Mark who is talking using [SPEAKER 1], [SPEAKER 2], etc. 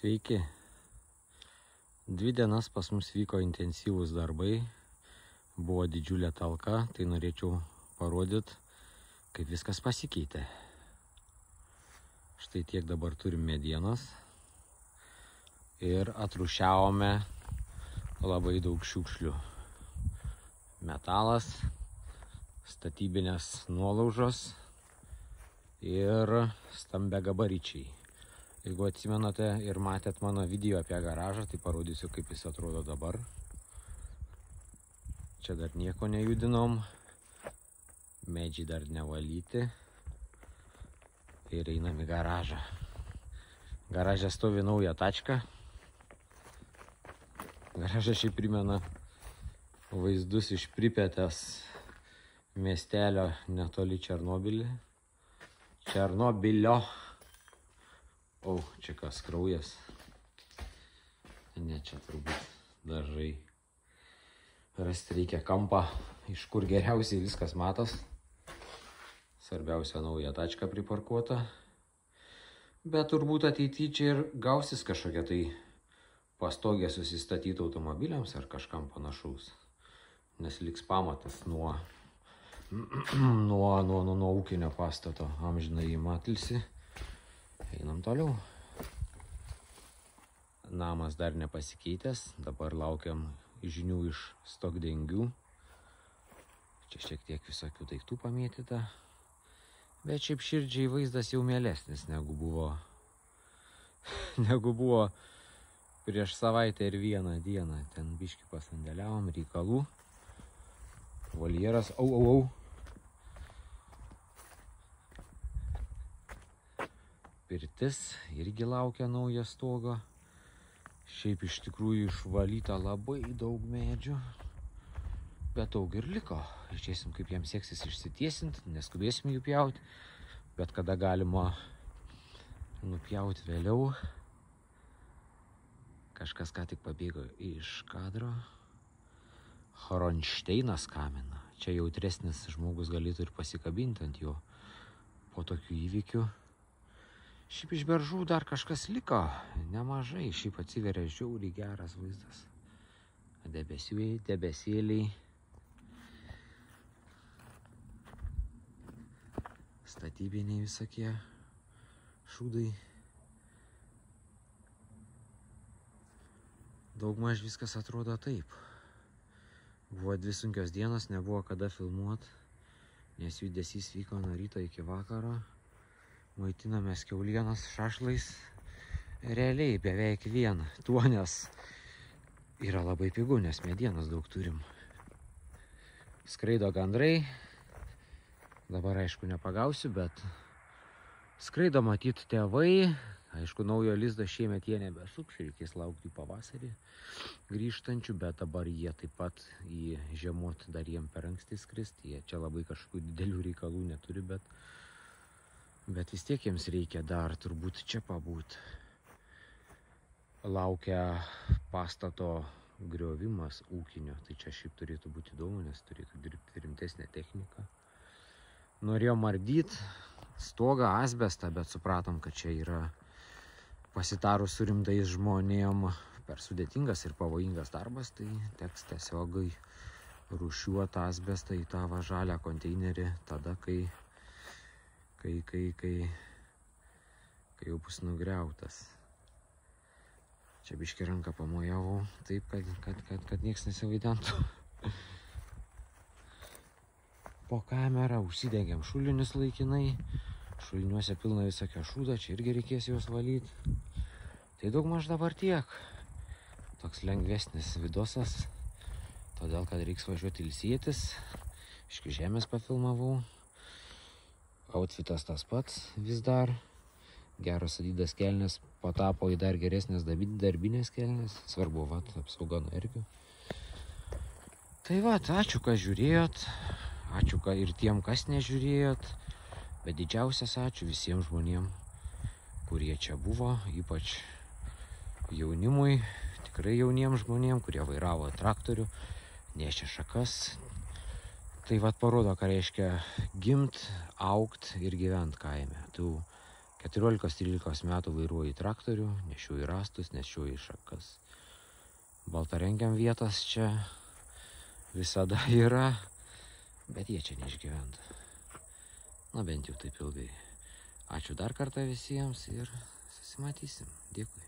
[SPEAKER 1] Sveiki. 2 dienas pas mus vyko intensyvūs darbai. Buvo didžiulė talka, tai norėčiau parodyti, kaip viskas pasikeitė. Štai tiek dabar turim medienos. Ir atrūšiavome labai daug šiukšlių. Metalas, statybinės nuolaužos ir stambiagabaričiai. Jeigu atsimenate ir matėt mano video apie garažą, tai parodysiu, kaip jis atrodo dabar. Čia dar nieko nejudinom, medžiai dar nevalyti ir einam į garažą. Garaže stovi nauja tačka. Garažas šiaip primena vaizdus iš Pripetės miestelio netoli Černobilio. O, čia kas, kraujas? Ne, čia turbūt dažai. Rasti reikia kampą, iš kur geriausiai viskas matos. Svarbiausia, nauja tačka priparkuota. Bet turbūt ateityje čia ir gausis kažkokia tai pastogė susistatyti automobiliams ar kažkam panašaus. Nes liks pamatas nuo ūkinio pastato amžinai matilsi. Einam toliau. Namas dar nepasikeitęs, dabar laukiam žinių iš stogdengių. Čia šiek tiek visokių daiktų pamėtyta. Bet šiaip širdžiai vaizdas jau mielesnis negu buvo prieš savaitę ir 1 dieną. Ten biškį pasandėliavom, reikalų. Voljeras, Pirtis irgi laukia naujo stogo. Šiaip iš tikrųjų išvalyta labai daug medžių, bet daug ir liko. Žiūrėsim, kaip jiems seksis išsitiesinti, neskubėsim jų pjauti, bet kada galima nupjauti vėliau. Kažkas ką tik pabėgo iš kadro. Horonšteinas kamina. Čia jautresnis žmogus galėtų ir pasikabinti ant jo po tokių įvykių. Šiaip iš beržų dar kažkas liko, nemažai, šiaip atsiveria žiauriai geras vaizdas. Debesėliai. Statybiniai visokie šūdai. Daugmaž viskas atrodo taip. Buvo 2 sunkios dienos, nebuvo kada filmuoti, nes judesys vyko nuo ryto iki vakaro. Maitinamės kiaulienos šašlais. Realiai beveik vien tuo, nes yra labai pigu, nes medienos daug turim. Skraido gandrai. Dabar aišku nepagausiu, bet skraido matyt tėvai. Aišku, naujo lizdo šiemet jie nebesuks, reikės laukti pavasarį grįžtančių, bet dabar jie taip pat į žiemot dar jiem per anksti skristi. Jie čia labai kažkokių didelių reikalų neturi, bet vis tiek jiems reikia dar turbūt čia pabūt. Laukia pastato griovimas ūkinio, tai čia šiaip turėtų būti įdomu, nes turėtų dirbti rimtesnė technika. Norėjom ardyti stogą, asbestą, bet supratom, kad čia yra pasitarus su rimtais žmonėm per sudėtingas ir pavojingas darbas, tai teks tiesiog rūšiuoti asbestą į tą žalią konteinerį tada, kai jau bus nugriautas. Čia biškį ranką pamojavau taip, kad nieks nesivaidentų. Po kamerą užsidegėm šulinius laikinai. Šuliniuose pilna visokio šūdo, čia irgi reikės juos valyti. Tai daugmaž dabar tiek. Toks lengvesnis vidosas, todėl kad reiks važiuoti ilsėtis. Iški žemės pafilmavau. Outfitas tas pats vis dar. Geros Adidas kelnės patapo į dar geresnės darbinės kelnės. Svarbu, apsauga nuo erkių. Tai ačiū, kas žiūrėjot. Ačiū ir tiem, kas nežiūrėjot. Bet didžiausias ačiū visiems žmonėm, kurie čia buvo, ypač jaunimui, tikrai jauniems žmonėm, kurie vairavo traktorių, nešė šakas. Tai parodo, ką reiškia gimt, augt ir gyvent kaime. Tų 14-13 metų vairuoju traktorių, nešioju rąstus, nešioju šakas. Baltarengiam vietas čia visada yra, bet jie čia neišgyventa. Na bent jau taip ilgai. Ačiū dar kartą visiems ir susimatysim. Dėkui.